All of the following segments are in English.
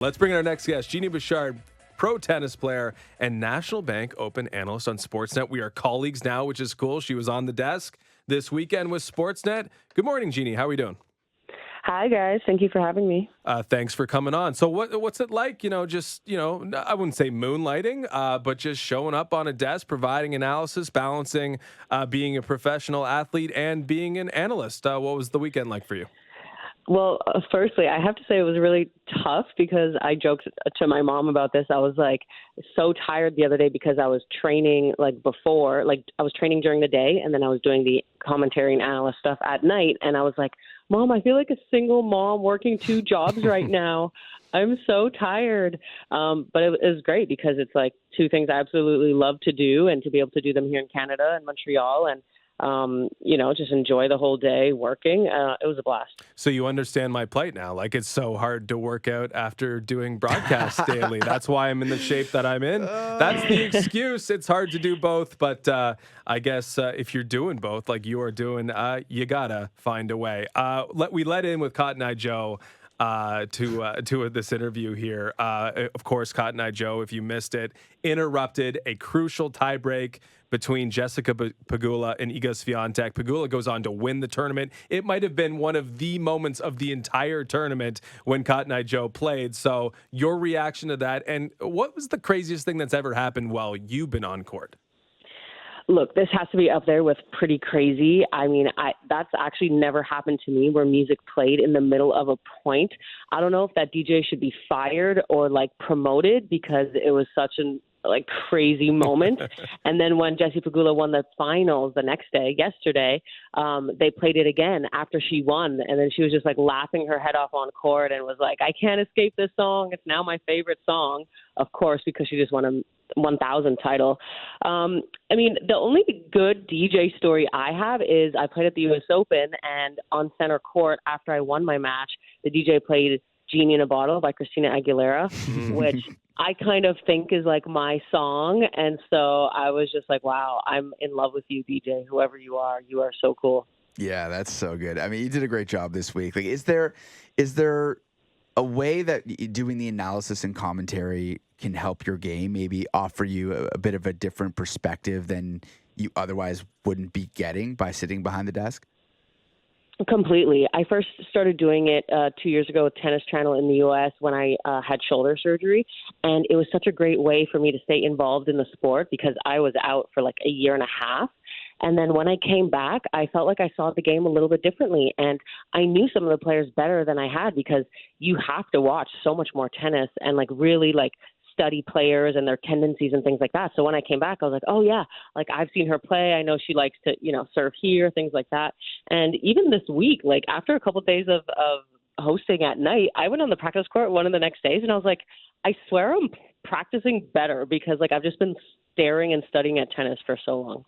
Let's bring in our next guest, Genie Bouchard, pro tennis player and National Bank Open analyst on Sportsnet. We are colleagues now, which is cool. She was on the desk this weekend with Sportsnet. Good morning, Genie. How are we doing? Hi, guys. Thank you for having me. Thanks for coming on. So what's it like, I wouldn't say moonlighting, but just showing up on a desk, providing analysis, balancing being a professional athlete and being an analyst. What was the weekend like for you? Well, firstly, I have to say it was really tough because I joked to my mom about this. I was so tired the other day because I was training I was training during the day and then I was doing the commentary and analyst stuff at night. And I was like, Mom, I feel like a single mom working 2 jobs right now. I'm so tired. But it was great because it's 2 things I absolutely love to do, and to be able to do them here in Canada and Montreal and just enjoy the whole day working. It was a blast. So you understand my plight now. It's so hard to work out after doing broadcasts daily. That's why I'm in the shape that I'm in. That's the excuse. It's hard to do both. But I guess if you're doing both like you are doing, you got to find a way. We let in with Cotton Eye Joe to this interview here. Of course, Cotton Eye Joe, if you missed it, interrupted a crucial tiebreak between Jessica Pegula and Iga Swiatek. Pegula goes on to win the tournament. It might have been one of the moments of the entire tournament when Cotton Eye Joe played. So your reaction to that, and what was the craziest thing that's ever happened while you've been on court? Look, this has to be up there with pretty crazy. I mean, that's actually never happened to me where music played in the middle of a point. I don't know if that DJ should be fired or promoted because it was such an crazy moment. And then when Jessie Pegula won the finals the next day, yesterday, they played it again after she won. And then she was just laughing her head off on court and was like, I can't escape this song. It's now my favorite song, of course, because she just won a 1,000 title. The only good DJ story I have is I played at the U.S. Open, and on center court after I won my match, the DJ played Genie in a Bottle by Christina Aguilera, which I kind of think is my song. And so I was just wow, I'm in love with you, DJ, whoever you are so cool. Yeah, that's so good. I mean, you did a great job this week. Is there a way that doing the analysis and commentary can help your game, maybe offer you a bit of a different perspective than you otherwise wouldn't be getting by sitting behind the desk? Completely. I first started doing it 2 years ago with Tennis Channel in the U.S. when I had shoulder surgery. And it was such a great way for me to stay involved in the sport because I was out for a year and a half. And then when I came back, I felt like I saw the game a little bit differently. And I knew some of the players better than I had because you have to watch so much more tennis and really study players and their tendencies and things like that. So when I came back, I was like, oh yeah, I've seen her play. I know she likes to, serve here, things like that. And even this week, after a couple of days of hosting at night, I went on the practice court one of the next days and I was like, I swear I'm practicing better because I've just been staring and studying at tennis for so long.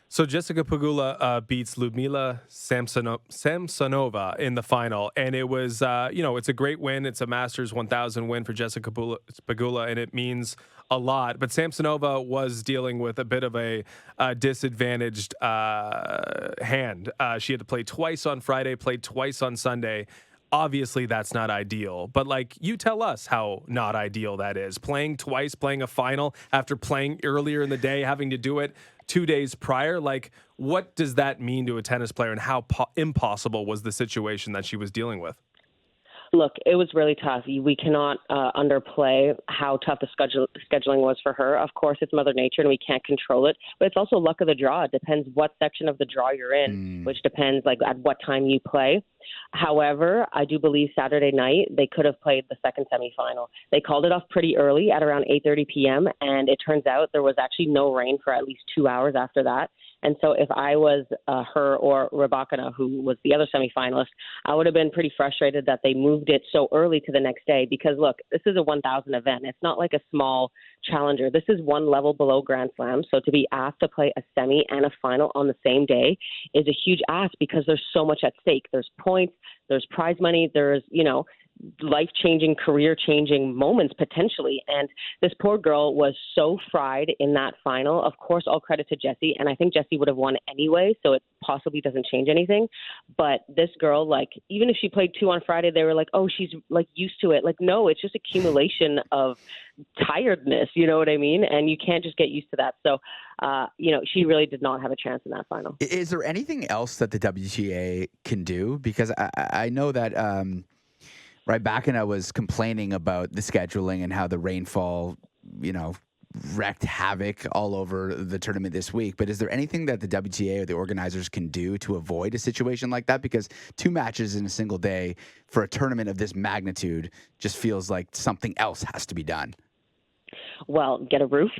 So Jessica Pegula beats Ludmila Samsonova in the final, and it was, it's a great win. It's a Masters 1000 win for Jessica Pegula, and it means a lot. But Samsonova was dealing with a bit of a disadvantaged hand. She had to play twice on Friday, played twice on Sunday. Obviously, that's not ideal. But, you tell us how not ideal that is. Playing twice, playing a final after playing earlier in the day, having to do it 2 days prior. What does that mean to a tennis player, and how impossible was the situation that she was dealing with? Look, it was really tough. We cannot underplay how tough the scheduling was for her. Of course, it's Mother Nature and we can't control it, but it's also luck of the draw. It depends what section of the draw you're in, which depends at what time you play. However, I do believe Saturday night they could have played the second semifinal. They called it off pretty early at around 8:30 p.m., and it turns out there was actually no rain for at least 2 hours after that. And so if I was her or Rybakina, who was the other semifinalist, I would have been pretty frustrated that they moved it so early to the next day because, look, this is a 1,000 event. It's not like a small challenger. This is one level below Grand Slam. So to be asked to play a semi and a final on the same day is a huge ask because there's so much at stake. There's points, there's prize money, there's, life-changing, career-changing moments potentially. And this poor girl was so fried in that final. Of course, all credit to Jessie, and I think Jessie would have won anyway, so it possibly doesn't change anything. But this girl, like, even if she played 2 on Friday, they were like, oh, she's like used to it. Like, no, it's just accumulation of tiredness, you know what I mean? And you can't just get used to that. So, she really did not have a chance in that final. Is there anything else that the WTA can do? Because I know that Rybakina was complaining about the scheduling and how the rainfall, wreaked havoc all over the tournament this week. But is there anything that the WTA or the organizers can do to avoid a situation like that? Because 2 matches in a single day for a tournament of this magnitude just feels like something else has to be done. Well, get a roof.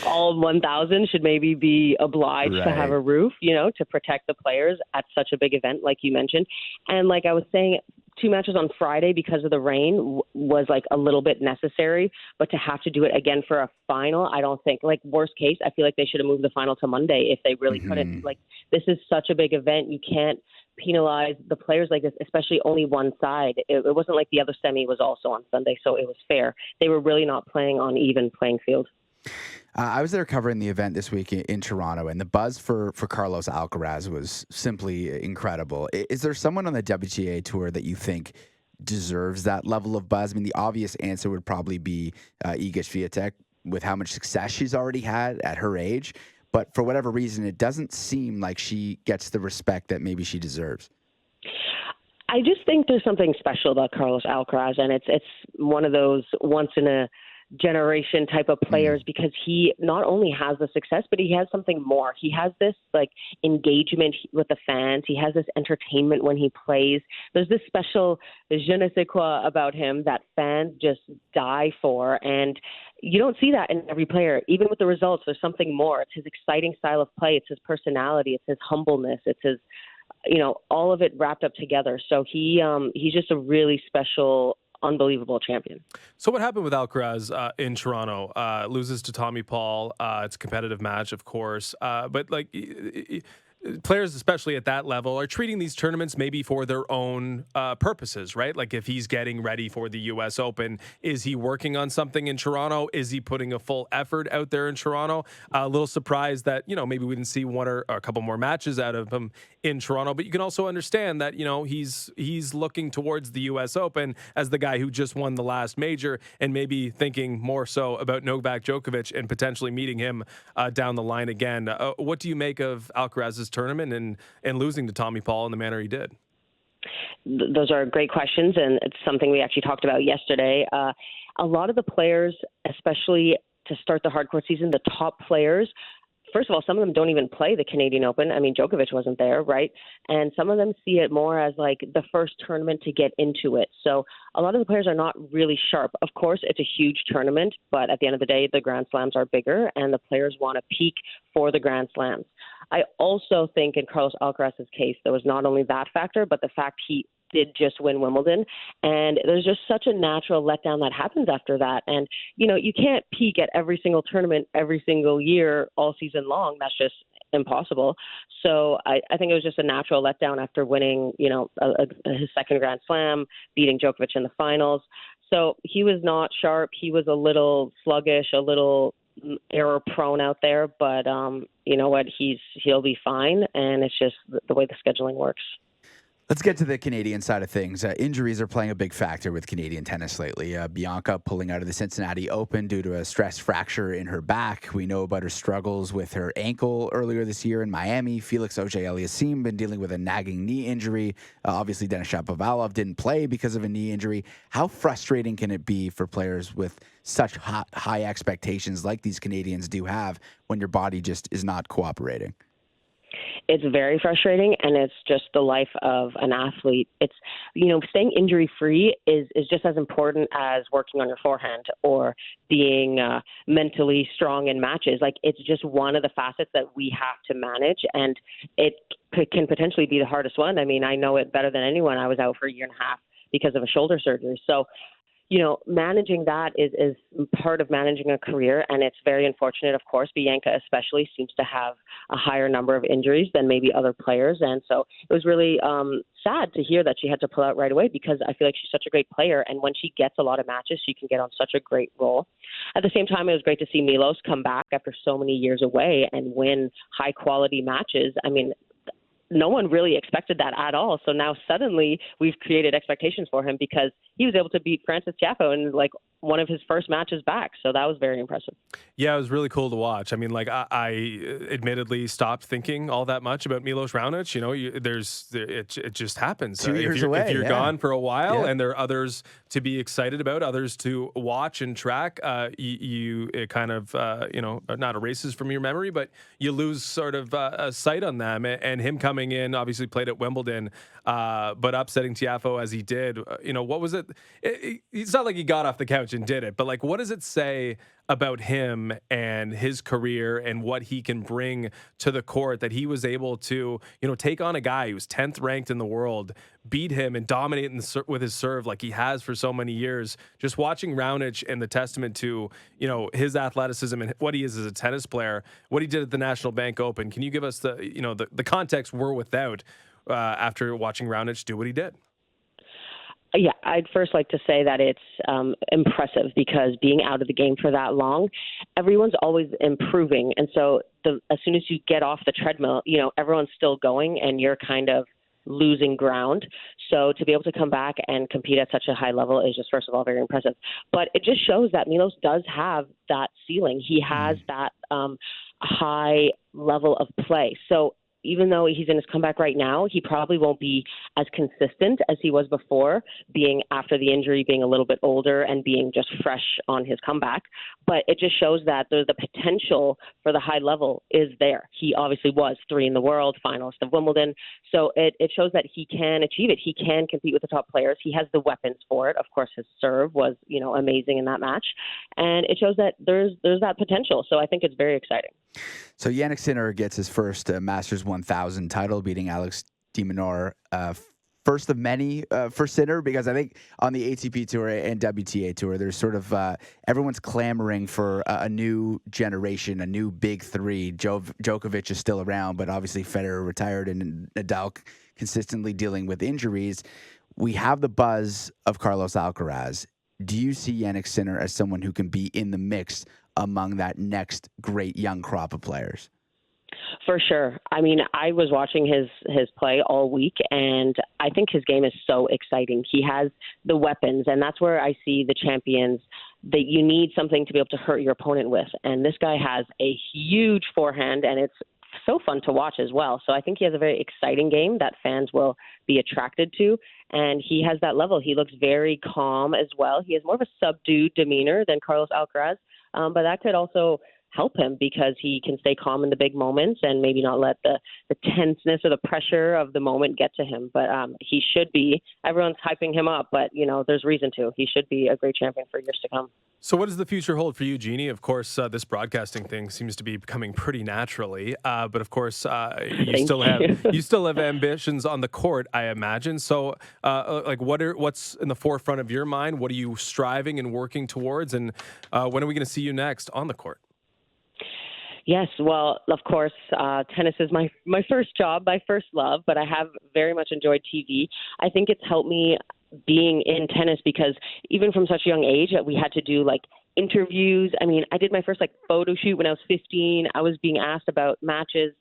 All 1,000 should maybe be obliged to have a roof, to protect the players at such a big event, like you mentioned. And like I was saying, 2 matches on Friday because of the rain was like a little bit necessary, but to have to do it again for a final, I don't think, like, worst case, I feel like they should have moved the final to Monday if they really couldn't. Like, this is such a big event. You can't penalize the players like this, especially only one side. It wasn't like the other semi was also on Sunday, so it was fair. They were really not playing on even playing field. I was there covering the event this week in Toronto, and the buzz for Carlos Alcaraz was simply incredible. Is there someone on the WTA tour that you think deserves that level of buzz? I mean, the obvious answer would probably be Iga Swiatek, with how much success she's already had at her age. But for whatever reason, it doesn't seem like she gets the respect that maybe she deserves. I just think there's something special about Carlos Alcaraz, and it's one of those once in a generation type of players because he not only has the success, but he has something more. He has this like engagement with the fans. He has this entertainment when he plays. There's this special je ne sais quoi about him that fans just die for. And you don't see that in every player. Even with the results, there's something more. It's his exciting style of play. It's his personality. It's his humbleness. It's his, all of it wrapped up together. So he's just a really special, unbelievable champion. So what happened with Alcaraz in Toronto? Loses to Tommy Paul. It's a competitive match, of course. But players, especially at that level, are treating these tournaments maybe for their own purposes, right? Like if he's getting ready for the U.S. Open, is he working on something in Toronto? Is he putting a full effort out there in Toronto? A little surprised that, maybe we didn't see one or a couple more matches out of him in Toronto. But you can also understand that, he's looking towards the U.S. Open as the guy who just won the last major and maybe thinking more so about Novak Djokovic and potentially meeting him down the line again. What do you make of Alcaraz's tournament and losing to Tommy Paul in the manner he did? Those are great questions, and it's something we actually talked about yesterday. A lot of the players, especially to start the hardcourt season, the top players, first of all, some of them don't even play the Canadian Open. I mean, Djokovic wasn't there, right? And some of them see it more as like the first tournament to get into it. So a lot of the players are not really sharp. Of course, it's a huge tournament, but at the end of the day, the Grand Slams are bigger and the players want to peak for the Grand Slams. I also think in Carlos Alcaraz's case, there was not only that factor, but the fact he did just win Wimbledon. And there's just such a natural letdown that happens after that. And, you can't peak at every single tournament every single year all season long. That's just impossible. So I think it was just a natural letdown after winning, his second Grand Slam, beating Djokovic in the finals. So he was not sharp. He was a little sluggish, a little error prone out there, but you know what? He'll be fine. And it's just the way the scheduling works. Let's get to the Canadian side of things. Injuries are playing a big factor with Canadian tennis lately. Bianca pulling out of the Cincinnati Open due to a stress fracture in her back. We know about her struggles with her ankle earlier this year in Miami. Felix Auger-Aliassime been dealing with a nagging knee injury. Obviously, Denis Shapovalov didn't play because of a knee injury. How frustrating can it be for players with such high expectations like these Canadians do have when your body just is not cooperating? It's very frustrating, and it's just the life of an athlete. It's, staying injury-free is just as important as working on your forehand or being mentally strong in matches. Like, it's just one of the facets that we have to manage, and it can potentially be the hardest one. I mean, I know it better than anyone. I was out for a year and a half because of a shoulder surgery. So, managing that is part of managing a career, and it's very unfortunate, of course. Bianca especially seems to have a higher number of injuries than maybe other players, and so it was really sad to hear that she had to pull out right away, because I feel like she's such a great player, and when she gets a lot of matches, she can get on such a great roll. At the same time, it was great to see Milos come back after so many years away and win high-quality matches. I mean, no one really expected that at all. So now suddenly we've created expectations for him, because he was able to beat Francis Tiafoe in like one of his first matches back. So that was very impressive. Yeah, it was really cool to watch. I mean, like I admittedly stopped thinking all that much about Milos Raonic. It just happens. 2 years away. If you're yeah. gone for a while, Yeah. and there are others to be excited about, others to watch and track, it kind of not erases from your memory, but you lose sort of a sight on them. And him coming in, obviously played at Wimbledon, but upsetting Tiafoe as he did. What was it? It's not like he got off the couch and did it, but like, what does it say about him and his career and what he can bring to the court, that he was able to, take on a guy who's 10th ranked in the world, beat him and dominate with his serve like he has for so many years. Just watching Raonic and the testament to, his athleticism and what he is as a tennis player, what he did at the National Bank Open. Can you give us the context we're without after watching Raonic do what he did? Yeah, I'd first like to say that it's impressive, because being out of the game for that long, everyone's always improving. And so as soon as you get off the treadmill, everyone's still going and you're kind of losing ground. So to be able to come back and compete at such a high level is just, first of all, very impressive. But it just shows that Milos does have that ceiling. He has that high level of play. So even though he's in his comeback right now, he probably won't be as consistent as he was before, being after the injury, being a little bit older and being just fresh on his comeback. But it just shows that the potential for the high level is there. He obviously was 3 in the world, finalist of Wimbledon. So it shows that he can achieve it. He can compete with the top players. He has the weapons for it. Of course, his serve was, amazing in that match. And it shows that there's that potential. So I think it's very exciting. So Jannik Sinner gets his first Masters 1000 title, beating Alex de Minaur. First of many for Sinner, because I think on the ATP Tour and WTA Tour, there's sort of everyone's clamoring for a new generation, a new big three. Djokovic is still around, but obviously Federer retired and Nadal consistently dealing with injuries. We have the buzz of Carlos Alcaraz. Do you see Jannik Sinner as someone who can be in the mix among that next great young crop of players? For sure. I mean, I was watching his play all week, and I think his game is so exciting. He has the weapons, and that's where I see the champions, that you need something to be able to hurt your opponent with. And this guy has a huge forehand, and it's so fun to watch as well. So I think he has a very exciting game that fans will be attracted to, and he has that level. He looks very calm as well. He has more of a subdued demeanor than Carlos Alcaraz, but that could also help him, because he can stay calm in the big moments and maybe not let the tenseness or the pressure of the moment get to him. But he should be. Everyone's hyping him up, but there's reason to. He should be a great champion for years to come. So what does the future hold for you, Genie? Of course, this broadcasting thing seems to be coming pretty naturally, but of course, you still have ambitions on the court, I imagine. So, what's in the forefront of your mind? What are you striving and working towards? And when are we going to see you next on the court? Yes, well, of course, tennis is my first job, my first love, but I have very much enjoyed TV. I think it's helped me being in tennis, because even from such a young age, we had to do interviews. I mean, I did my first photo shoot when I was 15. I was being asked about matches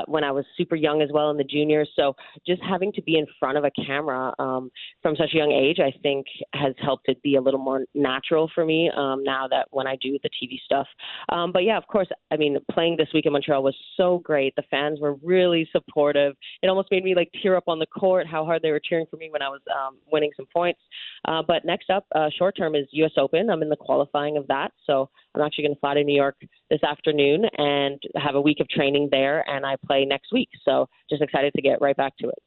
when I was super young as well in the juniors. So just having to be in front of a camera from such a young age, I think has helped it be a little more natural for me now that when I do the TV stuff. But yeah, of course, I mean, playing this week in Montreal was so great. The fans were really supportive. It almost made me tear up on the court, how hard they were cheering for me when I was winning some points. But next up, short term, is U.S. Open. I'm in the qualifying of that. So I'm actually going to fly to New York this afternoon and have a week of training there, and I play next week. So just excited to get right back to it.